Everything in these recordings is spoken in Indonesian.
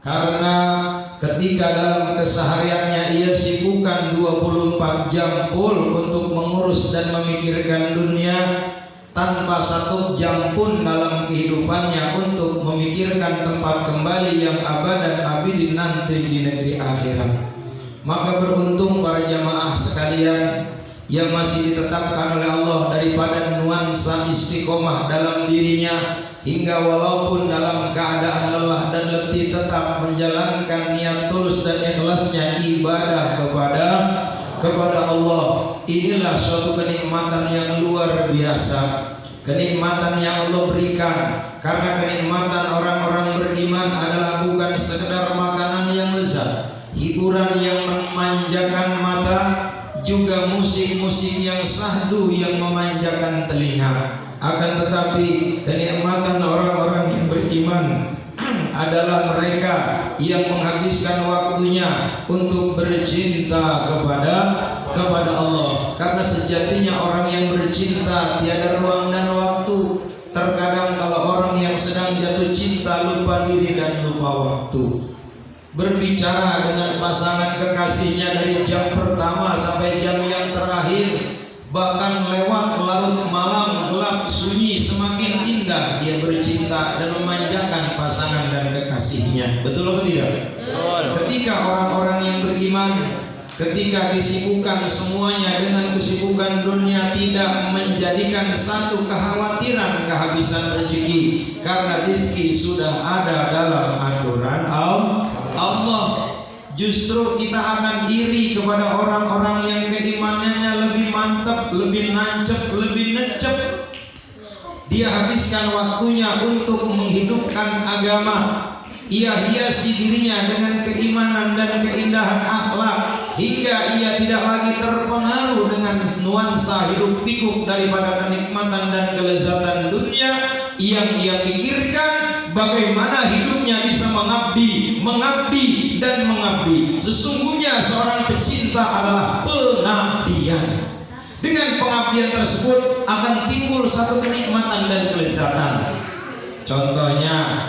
Karena ketika dalam kesehariannya ia sibukkan 24 jam full untuk mengurus dan memikirkan dunia, tanpa satu jam pun dalam kehidupannya untuk memikirkan tempat kembali yang abadan abidin nanti di negeri akhirat. Maka beruntung para jamaah sekalian yang masih ditetapkan oleh Allah daripada nuansa istiqomah dalam dirinya, hingga walaupun dalam keadaan lelah dan letih tetap menjalankan niat tulus dan ikhlasnya ibadah kepada Allah. Inilah suatu kenikmatan yang luar biasa, kenikmatan yang Allah berikan. Karena kenikmatan orang-orang beriman adalah bukan sekedar makanan yang lezat, hiburan yang memanjakan mata, juga musik-musik yang syahdu yang memanjakan telinga. Akan tetapi kenikmatan orang-orang yang beriman adalah mereka yang menghabiskan waktunya untuk bercinta kepada Allah. Karena sejatinya orang yang bercinta tiada ruang dan waktu. Terkadang kalau orang yang sedang jatuh cinta lupa diri dan lupa waktu. Berbicara dengan pasangan kekasihnya dari jam pertama sampai jam yang terakhir, bahkan lewat larut malam gelap sunyi, semakin indah dia bercinta dan memanjakan pasangan dan kekasihnya. Betul atau tidak? Betul. Ketika orang-orang yang beriman, ketika disibukkan semuanya dengan kesibukan dunia, tidak menjadikan satu kekhawatiran kehabisan rezeki, karena rezeki sudah ada dalam aturan Allah. Justru kita akan iri kepada orang-orang yang keimanannya lebih mantap, lebih nancep, lebih necep. Dia habiskan waktunya untuk menghidupkan agama. Ia hiasi dirinya dengan keimanan dan keindahan akhlak, hingga ia tidak lagi terpengaruh dengan nuansa hiruk pikuk daripada kenikmatan dan kelezatan dunia. Yang ia pikirkan bagaimana hidupnya bisa mengabdi dan mengabdi. Sesungguhnya seorang pecinta adalah pengabdian. Dengan pengabdian tersebut akan timbul satu kenikmatan dan kelezatan. Contohnya,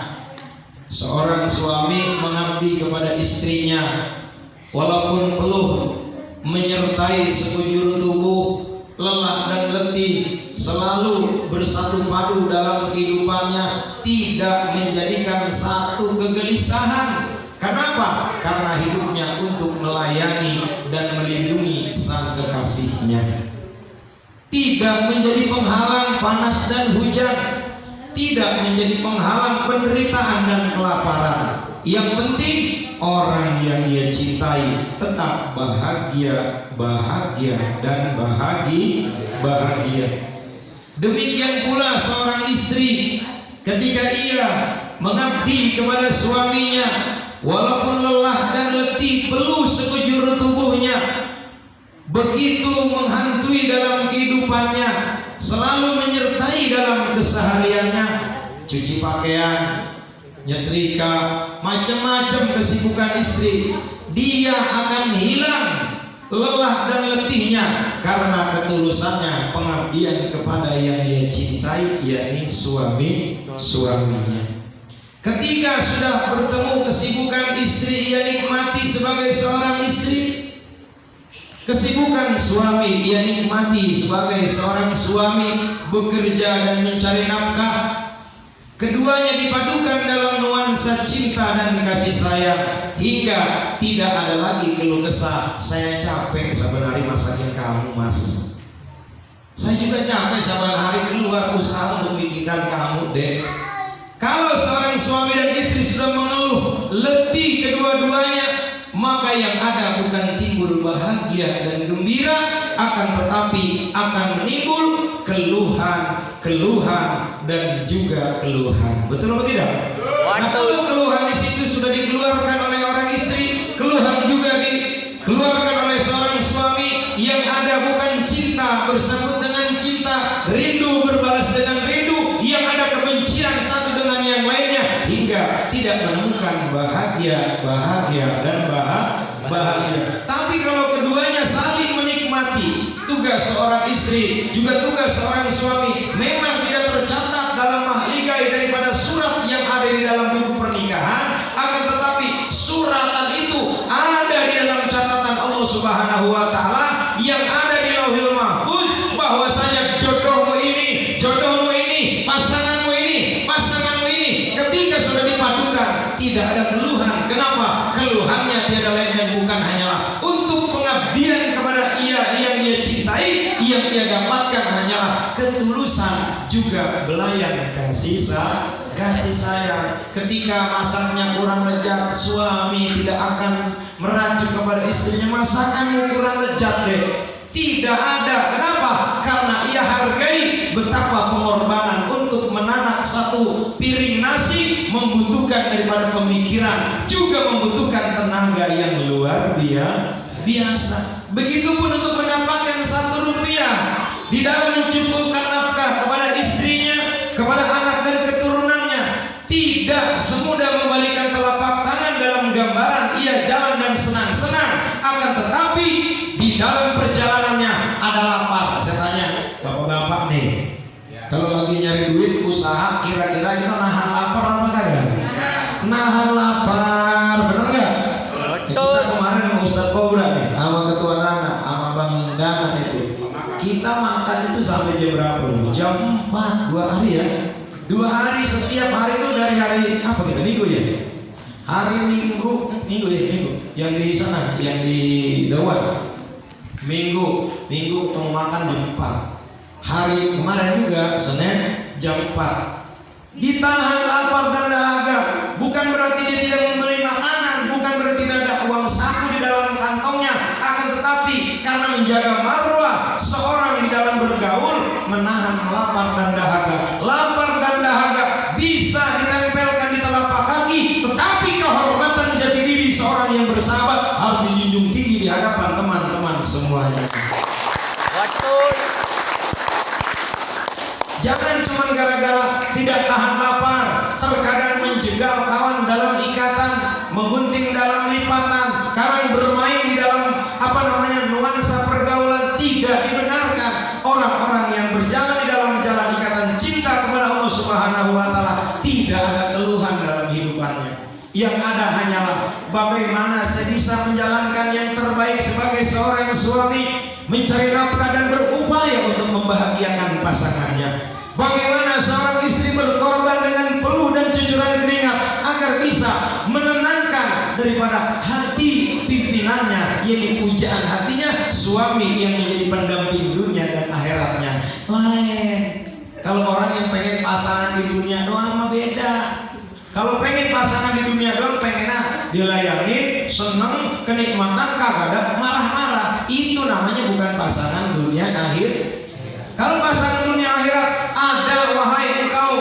seorang suami mengabdi kepada istrinya, walaupun peluh menyertai sekujur tubuh, lelah dan letih, selalu bersatu padu dalam kehidupannya, tidak menjadikan satu kegelisahan. Kenapa? Karena hidupnya untuk melayani dan melindungi sang kekasihnya. Tidak menjadi penghalang panas dan hujan, tidak menjadi penghalang penderitaan dan kelaparan. Yang penting orang yang ia cintai tetap bahagia dan bahagia. Demikian pula seorang istri, ketika ia mengabdi kepada suaminya, walaupun lelah dan letih peluh sekujur tubuhnya, begitu menghantui dalam kehidupannya, selalu menyertai dalam kesehariannya, cuci pakaian, nyetrika, macam-macam kesibukan istri, dia akan hilang lelah dan letihnya karena ketulusannya pengabdian kepada yang dia cintai, yakni suaminya. Ketika sudah bertemu kesibukan istri, ia nikmati sebagai seorang istri. Kesibukan suami ia nikmati sebagai seorang suami, bekerja dan mencari nafkah. Keduanya dipadukan dalam nuansa cinta dan kasih sayang, hingga tidak ada lagi keluh kesah. Saya capek saban hari masakin kamu, mas. Saya juga capek saban hari keluar usaha untuk bikinkan kamu, dek. Kalau seorang suami dan istri sudah mengeluh letih kedua-duanya, maka yang ada bukan timbul bahagia dan gembira, akan tetapi akan menimbul keluhan dan juga keluhan. Betul atau tidak? Nah, kalau keluhan di situ sudah dikeluarkan oleh orang istri, keluhan juga dikeluarkan oleh seorang suami, yang ada bukan cinta bersambut dengan cinta, rindu berbalas dengan rindu, yang ada kebencian satu dengan yang lainnya, hingga tidak menemukan bahagia dan bahagia. Tapi kalau keduanya saling menikmati, tugas seorang istri juga tugas seorang suami memang tidak tercatat dalam mahligai daripada surat yang ada di dalam buku pernikahan, akan tetapi Subhanahu wa taala yang ada di Lauhul Mahfuz, bahwasanya jodohmu ini, pasanganmu ini ketika sudah dipadukan tidak ada keluhan. Kenapa? Keluhannya tiada lain dan bukan hanyalah untuk pengabdian kepada yang ia cintai, yang ia dapatkan hanyalah ketulusan, juga belayan kasih sayang. Ketika masaknya kurang lezat, suami tidak akan merajuk kepada istrinya, masakanmu kurang lezat deh. Tidak ada. Kenapa? Karena ia hargai betapa pengorbanan untuk menanak satu piring nasi membutuhkan daripada pemikiran, juga membutuhkan tenaga yang luar biasa. Begitupun untuk mendapatkan 1 rupiah di dalam mencukupkan nafkah kepada istrinya, kepada anak dan keturunannya, tidak semudah membalikan telapak tangan dalam gambaran ia jalan dan senang-senang. Akan tetapi di dalam perjalanannya ada lapar. Saya tanya bapak-bapak nih, kalau lagi nyari duit usaha, kira-kira kita nahan lapar apa kagak? Nahan lapar, bener nggak? Kita kemarin sama Ustaz Kobra nih, sama ketua anak, sama Bang Dana itu, kita makan itu sampai jam berapa? Jam 4, 2 hari ya. 2 hari, setiap hari itu dari hari apa kita? Minggu ya? Hari Minggu yang di sana, yang di Dawan. Minggu ketemu makan jam 4. Hari kemarin juga Senin jam 4. Ditahan lapar dan dahaga. Bukan berarti dia tidak membeli makanan, bukan berarti tidak ada uang saku di dalam kantongnya, akan tetapi karena menjaga marwah seorang di dalam bergaul, menahan lapar dan dahaga. Lapar dan dahaga bisa ditempelkan di telapak kaki, tetapi kehormatan jati diri seorang yang bersahabat harus dijunjung tinggi di hadapan teman-teman semuanya. Jangan cuma gara-gara tidak tahan lapar, terkadang menjegal kawan dalam ikatan, menggunting dalam lipatan, kadang bermain di dalam nuansa pergaulan. Tidak dibenarkan. Orang-orang yang berjalan di dalam jalan ikatan cinta kepada Allah Subhanahu wa taala tidak ada keluhan dalam hidupannya. Yang ada hanyalah bagaimana saya bisa menjalankan yang terbaik sebagai seorang suami, mencari nafkah dan berupaya untuk membahagiakan pasangannya. Bagaimana seorang istri berkorban dengan peluh dan cucuran keringat agar bisa menenangkan daripada hati pimpinannya, yaitu pujaan hatinya suami yang menjadi pendamping dunia dan akhiratnya. Lain. Kalau orang yang pengen pasangan di dunia doang mah beda. Kalau pengen pasangan di dunia doang, pengennya dilayani, seneng, kenikmatan, kagak ada marah-marah. Itu namanya bukan pasangan dunia akhir. Kalau pasangan dunia akhirat ada, wahai engkau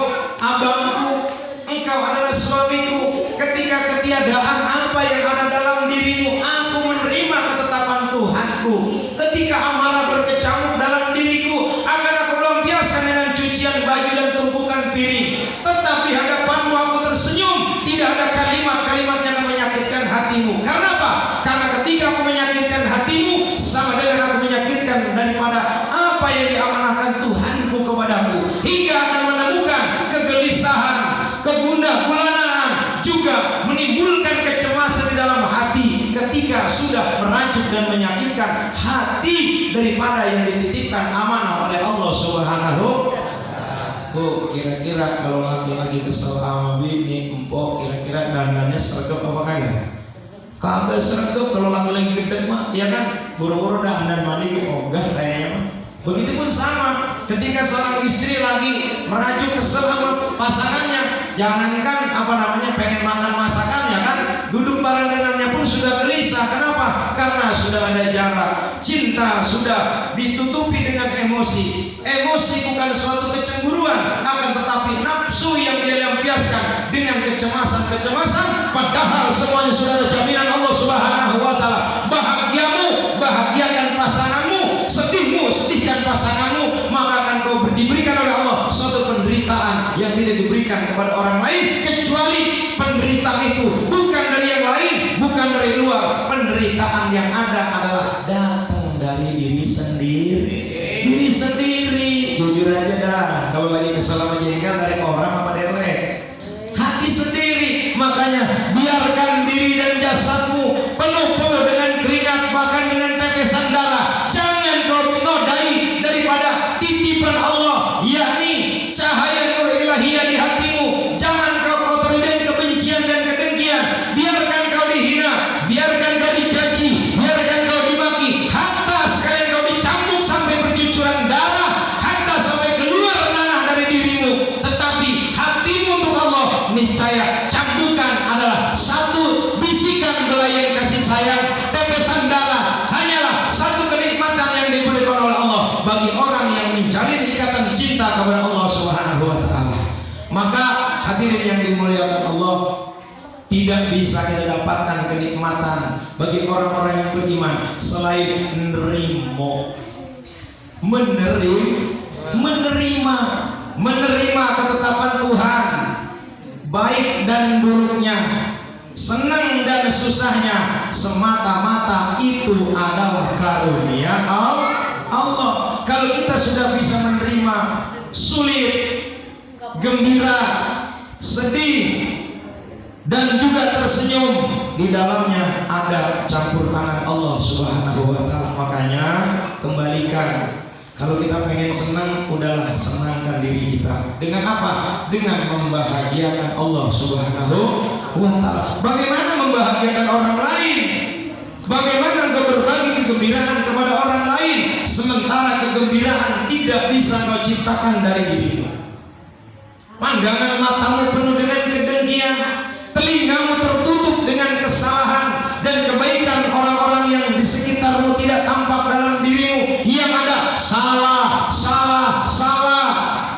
abangku, engkau adalah suamiku. Ketika ketiadaan apa yang ada dalam dirimu, aku menerima ketetapan Tuhanku. Ketika amarah berkecamuk dalam diriku, akan aku lampiaskan dengan cucian baju dan tumpukan piring. Tetap di hadapanmu aku tersenyum. Tidak ada kalimat-kalimat yang menyakitkan hatimu. Karena apa? Karena ketika aku menyakitkan hatimu, sama dengan aku menyakitkan daripada apa yang diamanahkan Tuhanku kepadaku, hingga akan menemukan kegelisahan, kegundah-gulanaan, juga menimbulkan kecemasan di dalam hati ketika sudah merajuk dan menyakitkan hati daripada yang dititipkan amanah oleh Allah Subhanahu. Kira-kira kalau laki-laki kesel sama bini, empok, kira-kira dandannya sergap apa kagak? Kagak sergap. Kalau laki-laki gede mah, ya kan, buru-buru dandan mandi ogah kayaknya mah. Begitupun sama ketika seorang istri lagi merajuk kesel sama pasangannya, jangankan pengen makan masakannya kan, duduk bareng dengannya pun sudah gelisah. Kenapa? Karena sudah ada jarak. Cinta sudah ditutupi dengan emosi. Emosi bukan suatu kecemburuan, akan tetapi nafsu yang dia lampiaskan dengan kecemasan. Padahal semuanya sudah ada jaminan Allah Subhanahu wa taala. Bahagiamu, bahagiakan pasanganmu, sedihmu, sedihkan pasanganmu, maka akan kau diberikan oleh Allah suatu penderitaan yang tidak diberikan kepada orang lain, kecuali penderitaan itu bukan dari yang lain, bukan dari luar. Penderitaan yang ada adalah datang dari diri sendiri. Diri sendiri. Jujur aja dah, kalau lagi kesal sama jenengan dari orang apa dewek? Hati sendiri. Makanya biarkan diri dan jasadmu penuh dengan keringat, bahkan dengan sayang, tetesan darah hanyalah satu kenikmatan yang diberikan oleh Allah bagi orang yang menjalin ikatan cinta kepada Allah Subhanahu wa taala. Maka hadirin yang dimuliakan Allah, tidak bisa kita dapatkan kenikmatan bagi orang-orang yang beriman selain menerima ketetapan Tuhan, baik dan buruknya, senang dan susahnya, semata-mata itu adalah karunia Allah. Kalau kita sudah bisa menerima sulit, gembira, sedih, dan juga tersenyum, di dalamnya ada campur tangan Allah Subhanahu wa taala. Makanya kembalikan, kalau kita pengen senang, udahlah senangkan diri kita. Dengan apa? Dengan membahagiakan Allah Subhanahu wa taala. Bagaimana membahagiakan orang lain? Bagaimana engkau berbagi kegembiraan kepada orang lain sementara kegembiraan tidak bisa kau ciptakan dari dirimu? Pandangan matamu penuh dengan kedengkian, telingamu tertutup dengan kesalahan dan kebaikan orang-orang yang di sekitarmu tidak tampak dalam dirimu. Yang ada salah,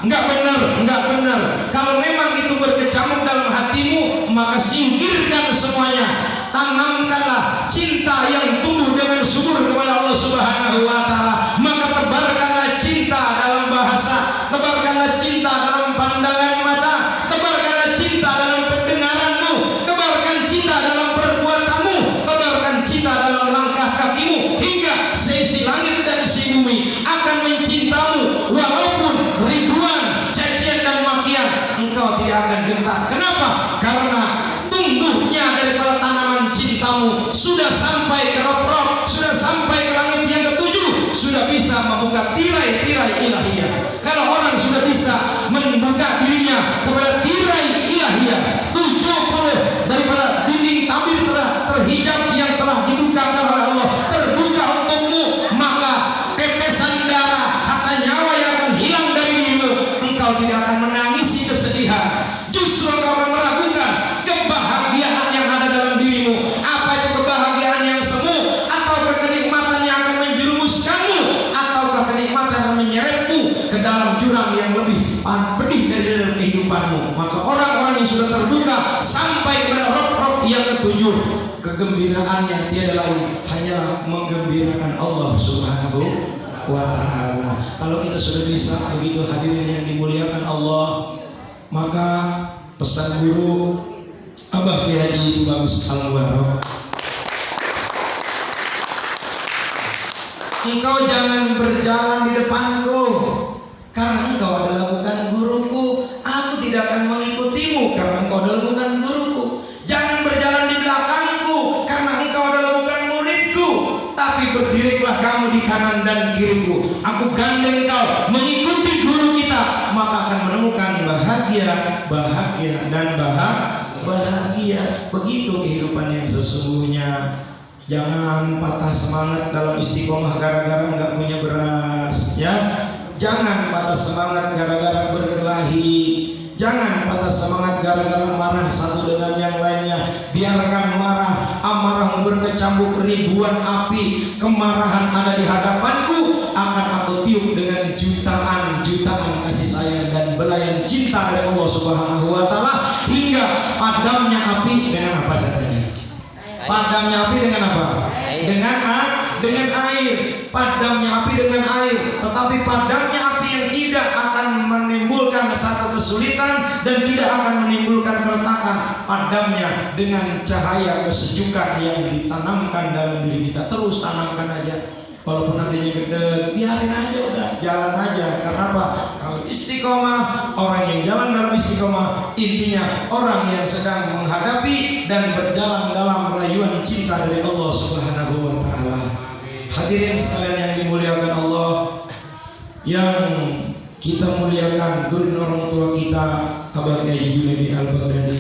enggak benar. Kalau memang itu berkecamuk dalam hatimu, maka singkirkan semuanya. Tanamkanlah cinta yang tumbuh dengan subur kepada Allah Subhanahu wa taala. Maka tebarkanlah cinta dalam bahasa, tebarkanlah cinta dalam pandangan mata, tebarkanlah cinta dalam pendengaranmu, tebarkan cinta dalam perbuatanmu, tebarkan cinta dalam langkah kakimu, hingga seisi langit dan si bumi akan mencintamu walaupun ribuan cacian dan makian, engkau tidak akan gentar. Kenapa? Karena tumbuhnya daripada tanaman cintamu sudah sampai ke rob-rob, sudah sampai ke langit yang ketujuh, sudah bisa membuka tirai-tirai ilahiyah. Kalau orang sudah bisa membuka dirinya kepada tirai ilahiyah, 70 daripada dinding tabir terhijab yang telah dibukakan oleh Allah terbuka untukmu, maka tetesan darah, harta nyawa yang akan hilang dari dirimu. Engkau tidak akan menangisi kesedihan, justru engkau akan meragukan kebahagiaan yang ada dalam dirimu. Apa itu kebahagiaan yang semu? Ataukah kenikmatan yang akan menjerumuskanmu? Ataukah kenikmatan yang menyeretmu ke dalam jurang yang lebih pedih dari dalam kehidupanmu? Maka orang-orang yang sudah terbuka sampai kepada rob-rob yang ketujuh, kegembiraannya tiada lain hanyalah menggembirakan Allah Subhanahu wa ta'ala. Kalau kita sudah bisa begitu, hadirin yang dimuliakan Allah, maka pesan guru Abah Kiai Haji Bagus Al-Mubarak, engkau jangan berjalan di depanku karena engkau adalah bukan guruku. Aku tidak akan mengikutimu karena engkau adalah bukan guruku. Jangan berjalan di belakangku karena engkau adalah bukan muridku. Tapi berdirilah kamu di kanan dan kiriku. Aku gandeng kau mengikuti guru kita, maka akan menemukan bahagia dan bahagia. Begitu kehidupan yang sesungguhnya. Jangan patah semangat dalam istiqomah gara-gara nggak punya beras, ya. Jangan patah semangat gara-gara berkelahi. Jangan patah semangat gara-gara marah satu dengan yang lainnya. Biarkan marah, amarahmu berkecamuk ribuan api. Kemarahan ada di hadapanku, akan aku tiup dengan jutaan kasih sayang dan belayan cinta dari Allah Subhanahu wa taala, hingga padamnya api dengan apa saja. Padamnya api dengan apa? Dengan air. Padamnya api dengan air. Tetapi padamnya api yang tidak akan menimbulkan satu kesulitan dan tidak akan menimbulkan keretakan. Padamnya dengan cahaya kesejukan yang ditanamkan dalam diri kita. Terus tanamkan aja. Walaupun adanya gede, biarin aja, udah jalan aja. Karena apa? Kalau istiqomah, orang yang jalan dalam istiqomah, intinya orang yang sedang menghadapi dan berjalan dalam rayuan cinta dari Allah Subhanahu wa taala. Hadirin sekalian yang dimuliakan Allah, yang kita muliakan guru dan orang tua kita, Abah Kiai Junaidi Al-Baghdadi.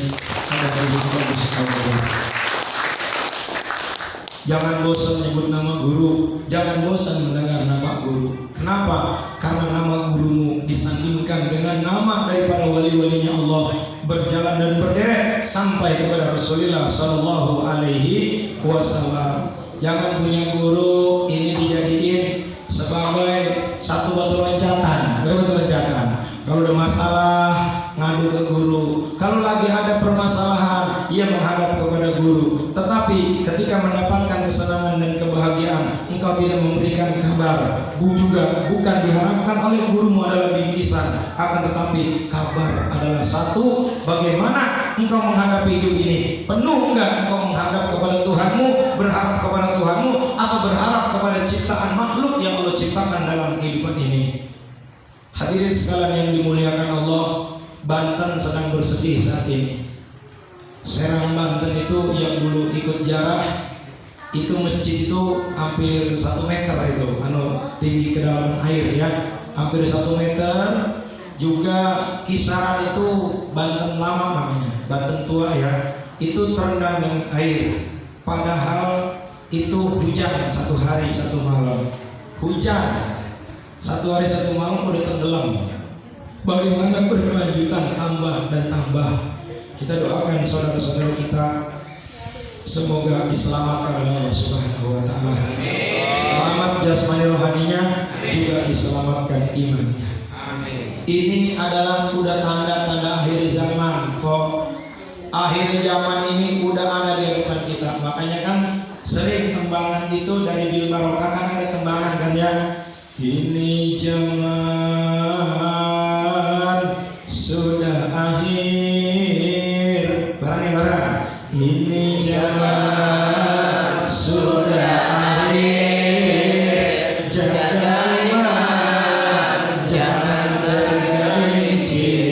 Jangan bosan menyebut nama guru, jangan bosan mendengar nama guru. Kenapa? Karena nama gurumu disandingkan dengan nama daripada wali-walinya Allah. berjalan dan berderet sampai kepada Rasulullah Sallallahu Alaihi Wasallam. Jangan punya guru ini dijadiin sebagai satu batu loncatan, Kalau ada masalah ngadu ke guru, kalau lagi ada permasalahan ia menghadap kepada guru. Tetapi ketika mendapatkan kesenangan dan kebahagiaan, engkau tidak memberikan kabar. Bukan diharapkan oleh gurumu adalah bingkisan, akan tetapi kabar adalah satu. Bagaimana engkau menghadapi hidup ini? Penuh enggak engkau menghadap kepada Tuhanmu, berharap kepada Tuhanmu, atau berharap kepada ciptaan makhluk yang Allah ciptakan dalam kehidupan ini? Hadirin sekalian yang dimuliakan Allah, Banten sedang bersedih saat ini. Serang Banten itu yang dulu ikut jarah, itu masjid itu hampir 1 meter itu, tinggi kedalaman air ya, hampir 1 meter. Juga kisaran itu Banten lama namanya, Banten tua ya, itu terendam dengan air. Padahal itu hujan 1 hari 1 malam, hujan 1 hari 1 malam udah tenggelam. Bagaimana berkelanjutan, tambah dan tambah. Kita doakan saudara-saudara kita semoga diselamatkan oleh Allah Subhanahu wa taala. Selamat jasmani rohaninya, juga diselamatkan imannya. Ini adalah udah tanda-tanda akhir zaman kok. Akhir zaman ini udah ada di hadapan kita. Makanya kan sering tembangan itu dari Bil Barokah kan ada tembangan kan ya. Ini zaman sudah akhir. Barang. Ini zaman sudah akhir. Jaga iman, jangan tergelincir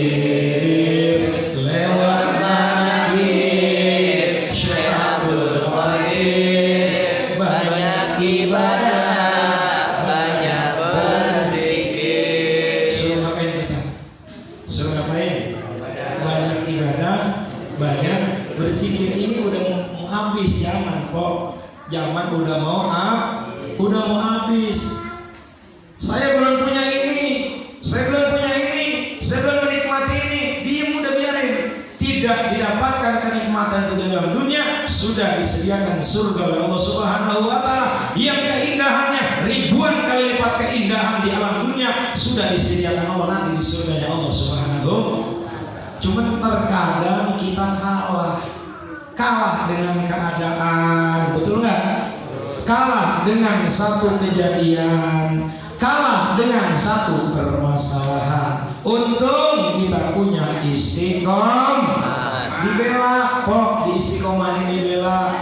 lewat manakib Syekhul Khair. Banyak ibadah, banyak berzikir. Suruh ngapain kita? Suruh ngapain? Banyak ibadah, banyak berzikir. Ini udah mau habis zaman kok. Zaman udah mau habis. Saya belum punya ini, saya belum menikmati ini. Diam udah biarin. Tidak didapatkan kenikmatan di dalam dunia, sudah disediakan surga oleh Allah Subhanahu wa taala yang keindahannya ribuan kali lipat keindahan di alam dunia sudah disediakan Allah nanti di surganya Allah Subhanahu. Cuman terkadang kita kalah dengan keadaan, betul nggak? Kalah dengan satu kejadian, kalah dengan satu permasalahan. Untung kita punya istiqomah, dibela kok, di istiqomah ini dibela.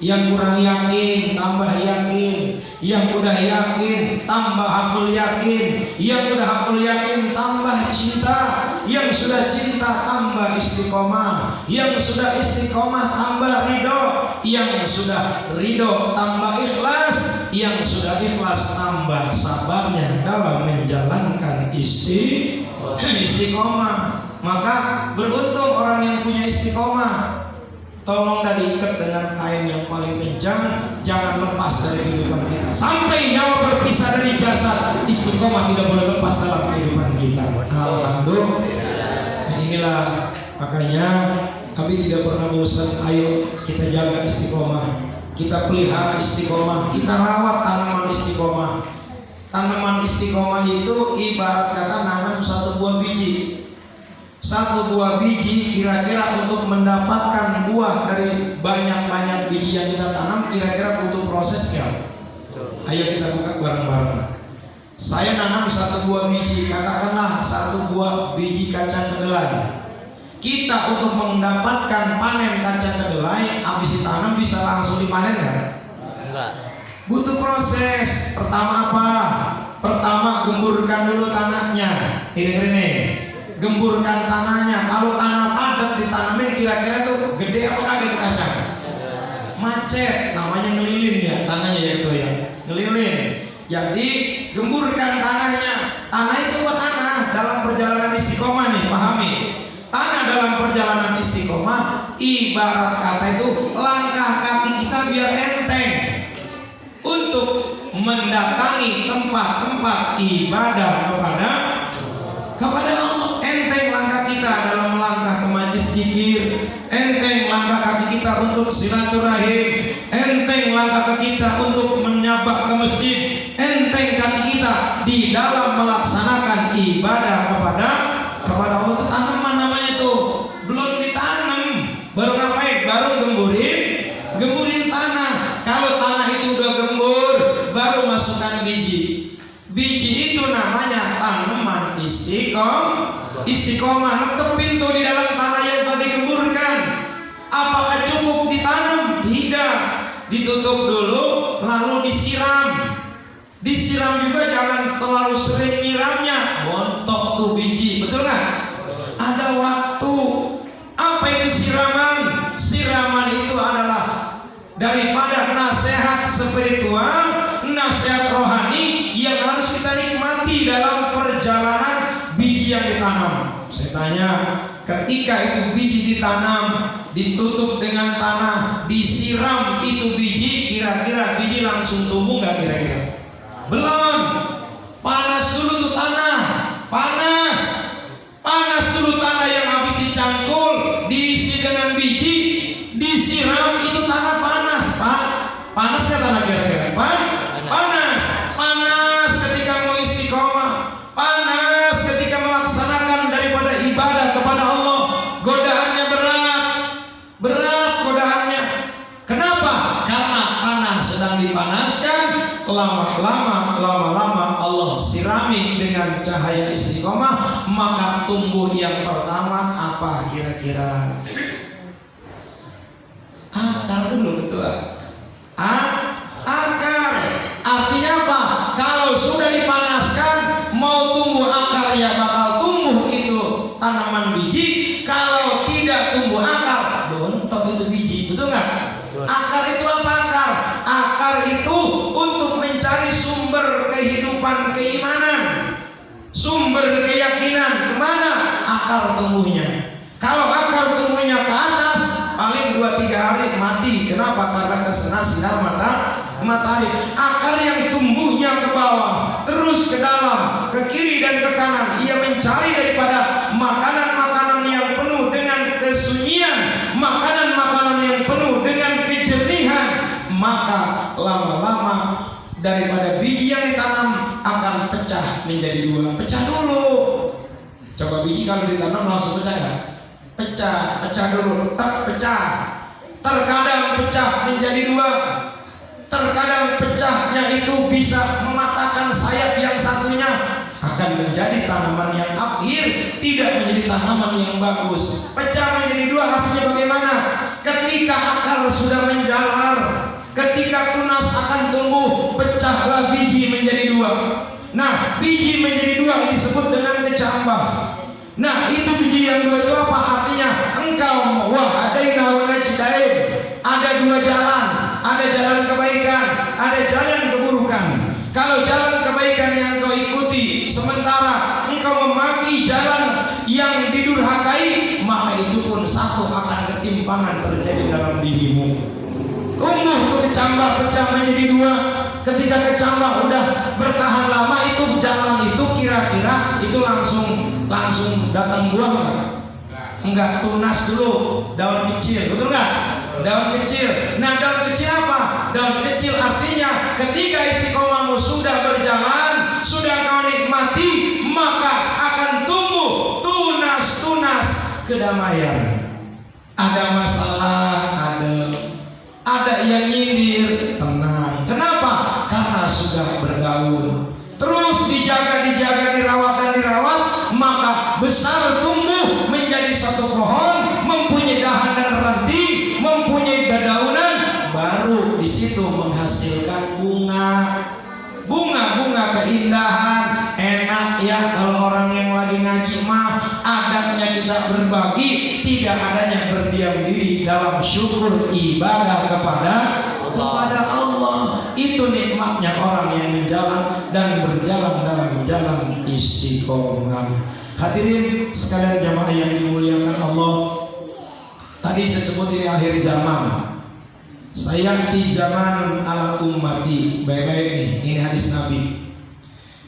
Yang kurang yakin tambah yakin, yang udah yakin tambah hakul yakin, yang udah hakul yakin tambah cinta, yang sudah cinta tambah istiqomah, yang sudah istiqomah tambah ridho, yang sudah ridho tambah ikhlas, yang sudah ikhlas tambah sabarnya dalam menjalankan istiqomah. Maka beruntung orang yang punya istiqomah. Tolong dah diikat dengan kain yang paling kencang, jangan lepas dari kehidupan kita sampai nyawa berpisah dari jasad. Istiqomah tidak boleh lepas dalam kehidupan kita. Alhamdulillah. Nah, inilah makanya kami tidak pernah bosan. Ayo kita jaga istiqomah, kita pelihara istiqomah, kita rawat tanaman istiqomah. Tanaman istiqomah itu ibarat kata nanam satu buah biji. Satu buah biji kira-kira untuk mendapatkan buah dari banyak-banyak biji yang kita tanam kira-kira butuh prosesnya. Ayo kita buka bareng-bareng. Saya nanam satu buah biji, katakanlah satu buah biji kacang kedelai. Kita untuk mendapatkan panen kacang kedelai habis ditanam bisa langsung dipanen kan? Enggak. Butuh proses. Pertama apa? Pertama gemburkan dulu tanahnya. Ini dengerin nih. Gemburkan tanahnya. Kalau tanah padat ditanamin kira-kira tuh gede apa kagak itu kacang? Macet, namanya ngelilin ya tanahnya ya itu ya, ngelilin. Jadi gemburkan tanahnya. Tanah itu apa tanah? Dalam perjalanan istiqomah nih, pahami. Tanah dalam perjalanan istiqomah ibarat kata itu langkah kaki kita biar enteng untuk mendatangi tempat-tempat ibadah kepada Allah. Enteng langkah kita dalam melangkah ke majlis berzikir, enteng langkah kaki kita untuk silaturahim, enteng langkah kaki kita untuk menyabak ke masjid, enteng kaki kita di dalam melaksanakan ibadah kepada Allah. Itu tanaman namanya itu, belum ditanam, baru ngapain? Baru gemburin tanah. Kalau tanah itu udah gembur, baru masukkan biji. Biji itu namanya tanaman istiqomah. Netepin tuh di dalam tanah yang tadi gemburkan. Apakah cukup ditanam? Tidak. Ditutup dulu, lalu disiram. Disiram juga, jangan terlalu sering nyiramnya, bontok tuh biji, betul nggak? Ada waktu. Apa itu siraman? Siraman itu adalah daripada nasihat spiritual, nasihat rohani yang harus kita nikmati dalam perjalanan biji yang ditanam. Saya tanya, ketika itu biji ditanam, ditutup dengan tanah, disiram itu biji, kira-kira biji langsung tumbuh nggak kira-kira? Belum. Panas dulu tuh tanah, panas dulu tanah yang habis dicangkul, diisi dengan biji, disiram, itu tanah panas, Pak. Panas ya tanah kira-kira, Pak? Panas ketika mau istiqomah, panas ketika melaksanakan daripada ibadah kepada Allah. Godaannya berat godaannya. Kenapa? Karena tanah sedang dipanaskan. Lama-lama Allah sirami dengan cahaya istiqomah, maka tumbuh yang pertama apa kira-kira? Akar dulu, betul? Akar. Artinya apa? Kalau sudah dipanaskan, mau tumbuh akar ya bakal tumbuh itu tanaman biji. Kalau tidak tumbuh akar, bontok itu biji, betul nggak? Akar itu apa akar? Akar itu untuk mencari sumber kehidupan keimanan, sumber keyakinan. Kemana akar tumbuhnya? Kalau akar tumbuhnya ke atas, paling 2-3 hari mati. Kenapa? Karena kesana sinar matahari. Akar yang tumbuhnya ke bawah, terus ke dalam, ke kiri dan ke kanan, ia mencari daripada makanan-makanan yang penuh dengan kesunyian, makanan-makanan yang penuh dengan kejernihan. Maka lama-lama daripada biji yang ditanam akan pecah menjadi 2. Pecah dulu. Coba biji kalau ditanam langsung pecah ya? Pecah dulu, pecah. Terkadang pecah menjadi 2. Terkadang pecahnya itu bisa mematahkan sayap yang satunya, akan menjadi tanaman yang akhir, tidak menjadi tanaman yang bagus. Pecah menjadi 2 artinya bagaimana? Ketika akar sudah menjalar, ketika tunas akan tumbuh, pecahlah biji menjadi 2. Nah, biji menjadi 2 disebut dengan kecambah. Nah, itu biji yang 2 itu apa? Artinya engkau wahadaina wa najdain. Ada 2 jalan, ada jalan kebaikan, ada jalan keburukan. Kalau jalan kebaikan yang kau ikuti, sementara engkau memaki jalan yang didurhakai, maka itu pun satu akan ketimpangan terjadi dalam dirimu. Tumbuh tuh kecambah, pecah menjadi 2. Ketika kecambah udah bertahan lama, itu jalan itu kira-kira itu langsung datang buah enggak? Tunas dulu, daun kecil, betul nggak? Daun kecil. Nah, daun kecil apa? Daun kecil artinya ketika istiqomahmu sudah berjalan, sudah kau nikmati, maka akan tumbuh tunas-tunas kedamaian. Ada masalah, ada yang nyindir, tenang. Kenapa? Karena sudah berdaun. Terus dijaga, dirawat, maka besar tumbuh menjadi satu pohon, mempunyai dahan dan ranting, mempunyai dedaunan, baru di situ menghasilkan bunga keindahan. Enak ya kalau orang yang lagi ngaji mah adabnya kita berbagi, tidak adanya berdiam diri dalam syukur ibadah kepada Allah. Itu nikmatnya orang yang menjalan dan berjalan dalam jalan istiqomah. Hadirin sekalian jamaah yang dimuliakan Allah, tadi saya sebut ini akhir zaman. Sayati zamanun ala ummati. Baik-baik nih, ini hadis Nabi.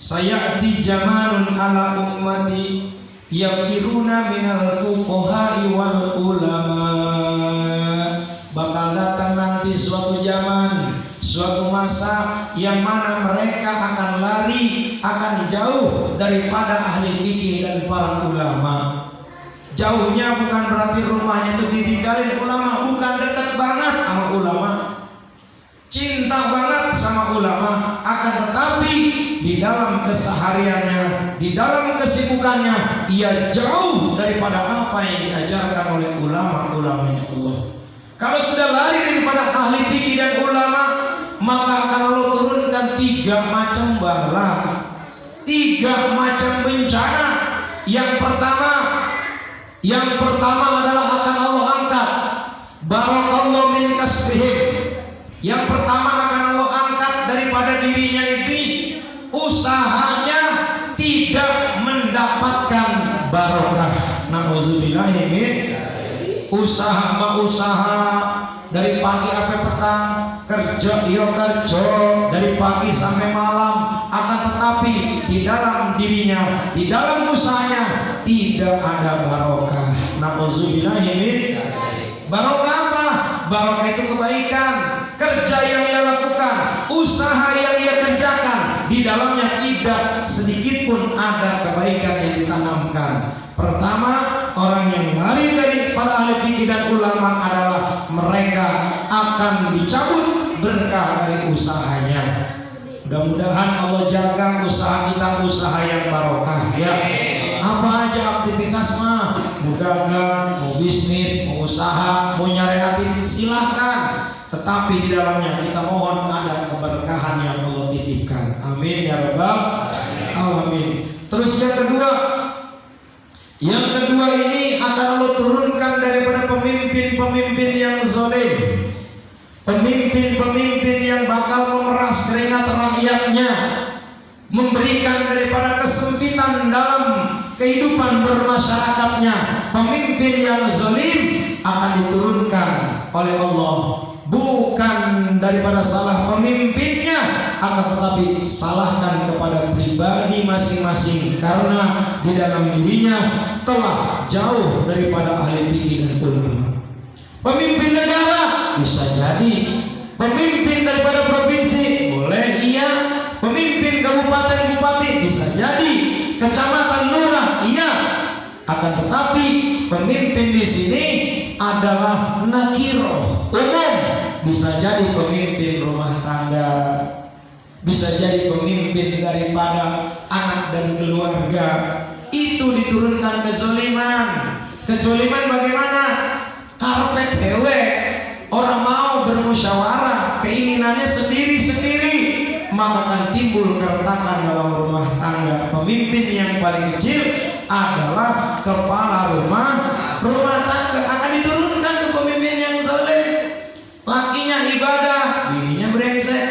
Sayati zamanun ala ummati yafiruna minal fuqaha'i wal ulama. Bakal datang nanti suatu zaman, suatu masa yang mana mereka akan lari, akan jauh daripada ahli fikih dan para ulama. Jauhnya bukan berarti rumahnya itu ditinggalin ulama, bukan, dekat banget sama ulama, cinta banget sama ulama. Akan tetapi di dalam kesehariannya, di dalam kesibukannya, ia jauh daripada apa yang diajarkan oleh ulama-ulamanya Allah. Kalau sudah lari daripada ahli fikih dan ulama, maka akan Allah turunkan 3 macam bala, 3 macam bencana. Yang pertama adalah akan Allah angkat barakallahu min kasbihim. Yang pertama akan Allah angkat daripada dirinya itu, usahanya tidak mendapatkan barokah. Nauzubillahi min usaha dari pagi sampai petang, kerja dari pagi sampai malam, akan tetapi di dalam dirinya, di dalam usahanya tidak ada barokah. Nauzubillahi min. Barokah apa? Barokah itu kebaikan, kerja yang ia lakukan, usaha yang ia kerjakan, di dalamnya tidak sedikit pun ada kebaikan yang ditanamkan. Pertama, orang yang lari dari para ahli fikih dan ulama adalah mereka akan dicabut berkah dari usahanya. Mudah-mudahan Allah jaga usaha kita, usaha yang barokah ya. Apa aja aktivitas mah, mau dagang, mau bisnis, mau usaha, mau nyariatin, silahkan. Tetapi di dalamnya kita mohon ada keberkahan yang Allah titipkan. Amin ya rabbal alamin. Terus yang kedua ini akan Allah turunkan daripada pemimpin-pemimpin yang zalim, pemimpin-pemimpin yang bakal memeras keringat rakyatnya, memberikan daripada kesempitan dalam kehidupan bermasyarakatnya. Pemimpin yang zalim akan diturunkan oleh Allah, bukan daripada salah pemimpinnya, akan tetapi salahkan kepada pribadi masing-masing, karena di dalam dirinya telah jauh daripada ahli fikih dan ulama. Pemimpin negara bisa jadi, pemimpin daripada provinsi boleh iya, pemimpin kabupaten bupati bisa jadi, kecamatan lurah iya. Akan tetapi pemimpin di sini adalah nakiro, umum. Bisa jadi pemimpin rumah tangga, bisa jadi pemimpin daripada anak dan keluarga. Itu diturunkan kezoliman. Kezoliman bagaimana? Karpet hewe, orang mau bermusyawarah, keinginannya sendiri-sendiri, maka akan timbul keretakan dalam rumah tangga. Pemimpin yang paling kecil adalah kepala rumah tangga. Akan diturunkan ke pemimpin yang zalim. Lakinya ibadah, bininya brengsek.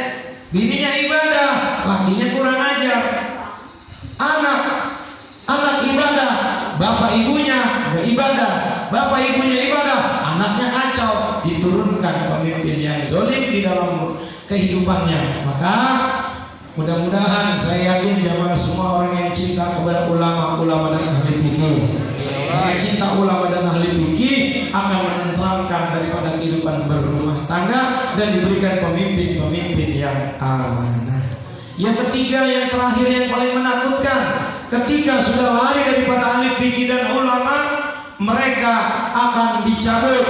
Bininya ibadah, lakinya kurang ajar. Anak ibadah, bapak ibunya nggak ibadah. Bapak ibunya ibadah, anaknya kacau. Diturunkan pemimpin yang zalim di dalam kehidupannya. Maka mudah-mudahan saya yakin jamaah semua orang yang cinta kepada ulama dan ahli fikih, yang cinta ulama dan ahli fikih akan menenteramkan daripada kehidupan berumah tangga dan diberikan pemimpin-pemimpin yang amanah. Yang ketiga, yang terakhir, yang paling menakutkan, ketika sudah lari daripada ahli fikih dan ulama, mereka akan dicabut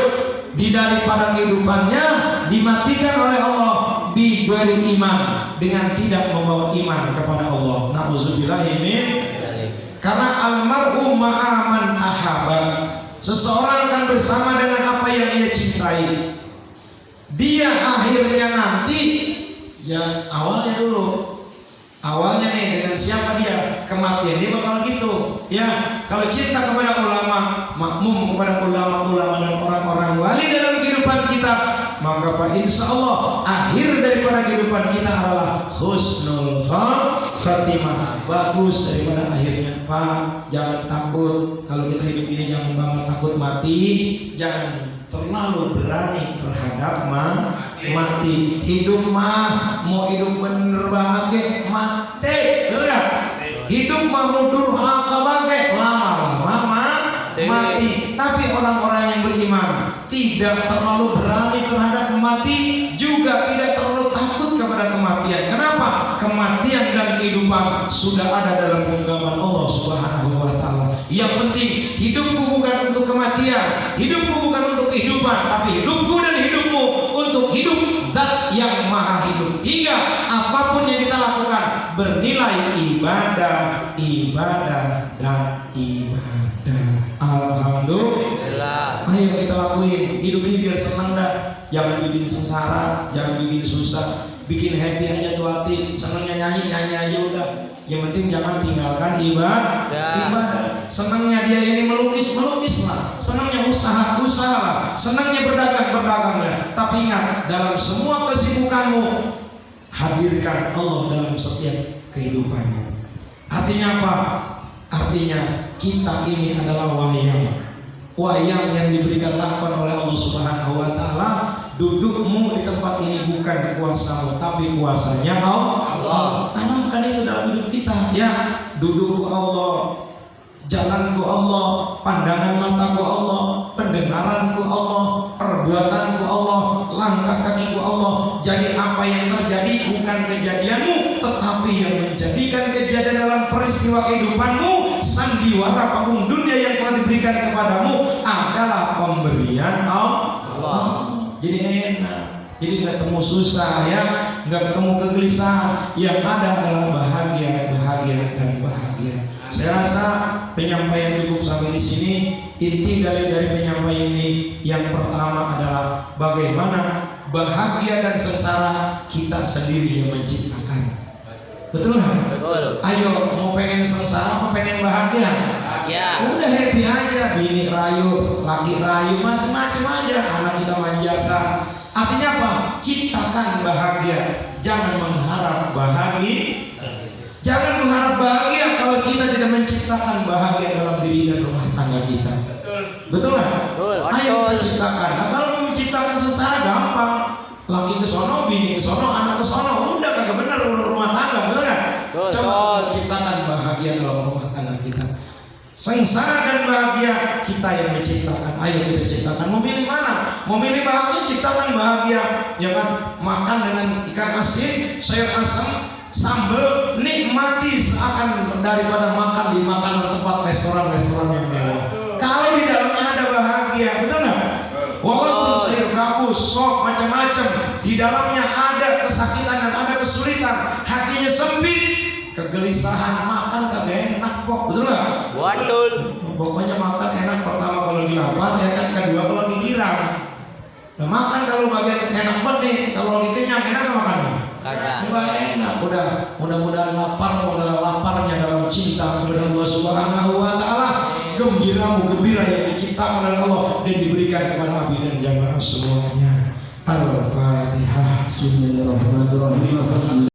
di daripada kehidupannya, dimatikan oleh Allah bighairi iman, dengan tidak membawa iman kepada Allah. Nauzubillahi min. Karena almar'u ma'aman ahaba, seseorang akan bersama dengan apa yang ia cintai. Dia akhirnya nanti, ya awalnya nih dengan siapa dia, kematian dia bakal gitu ya. Kalau cinta kepada ulama, makmum kepada ulama dan orang-orang wali dalam kehidupan kita, maka Pak, insya Allah akhir daripada kehidupan kita adalah husnul khatimah, bagus daripada akhirnya. Pak, jangan takut kalau kita hidup ini, jangan banget takut mati, jangan terlalu berani terhadap mati. Hidup mah mau hidup bener banget mati, bener gak? Hidup mah mau durhaka banget, lama-lama mati. Tapi orang-orang yang beriman tidak terlalu berani terhadap mati, juga tidak terlalu takut kepada kematian. Kenapa? Kematian dan kehidupan sudah ada dalam genggaman Allah Subhanahu wa taala. Yang penting hidupku bukan untuk kematian, hidupku bukan untuk kehidupan, tapi hidupku dan hidupmu untuk hidup Zat yang maha hidup. Hingga apapun yang kita lakukan bernilai ibadah, ibadah dan ibadah. Alhamdulillah. Ayo kita lakuin hidup ini biar senang dah. Jangan bikin sengsara, jangan bikin susah. Bikin happy aja tuh hati. Senangnya nyanyi aja udah. Yang penting jangan tinggalkan ibadah. Senangnya dia ini melukis lah. Senangnya usaha lah. Senangnya berdagang lah. Tapi ingat, dalam semua kesibukanmu hadirkan Allah dalam setiap kehidupanmu. Artinya apa? Artinya kita ini adalah wayang yang diberikan lakon oleh Allah Subhanahu wa taala. Dudukmu di tempat ini bukan kuasamu, tapi kuasanya Allah. Tanamkan itu dalam hidup kita, ya. Dudukku Allah, jalanku Allah, pandangan mataku Allah, pendengaranku Allah, perbuatanku Allah, langkah kakiku Allah. Jadi apa yang terjadi bukan kejadianmu, tetapi yang menjadikan kejadian dalam peristiwa kehidupanmu, sandiwara panggung dunia yang telah diberikan kepadamu adalah pemberian Allah. Jadi enak, jadi nggak ketemu susah, ya, nggak ketemu kegelisahan. Yang ada adalah bahagia dan bahagia. Saya rasa penyampaian cukup sampai di sini. Inti dari penyampaian ini yang pertama adalah bagaimana bahagia dan sengsara kita sendiri yang menciptakan. Betul nggak? Betul. Ayo, mau pengen sengsara apa pengen bahagia? Bahagia. Udah happy aja, bini rayu, laki rayu, macam-macam aja. Anak kita manjakan. Artinya apa? Ciptakan bahagia. Jangan mengharap bahagia. Jangan mengharap bahagia kalau kita tidak menciptakan bahagia dalam diri dan rumah tangga kita. Betul nggak? Betul. Ayo kita ciptakan. Nah, kalau mau menciptakan sengsara gampang. Laki ke sono, bini ke sono, anak ke sono, udah kagak bener rumah tangga, bener nggak? Coba ciptakan bahagia dalam rumah tangga kita. Sengsara dan bahagia kita yang menciptakan. Ayo kita ciptakan. Mau pilih mana? Mau pilih bahagia, ciptakan bahagia. Jangan makan dengan ikan asin, sayur asam, sambal, nikmati seakan daripada makan di makanan tempat restoran yang mewah. Kalau di dalamnya ada bahagia, betul nggak? Walaupun sayur gabus, sop, macam-macam, di dalamnya ada kesakitan dan ada kesulitan, hatinya sempit, kegelisahan, makan kagak enak kok, betul nggak? Betul. Pokoknya makan enak pertama kalau lagi lapar, ya kan, kedua kalau lagi girang. Nah, makan kalau bagian enak banget nih, kalau lagi kenyang enak nggak makannya? Kagak. Enggak enak. Mudah-mudahan laparnya dalam cinta kepada Allah Subhanahu wa taala. Gembira yang diciptakan oleh Allah dan diberikan kepada Nabi dan jamaah semuanya. Al-Fatihah. Bismillahirrahmanirrahim.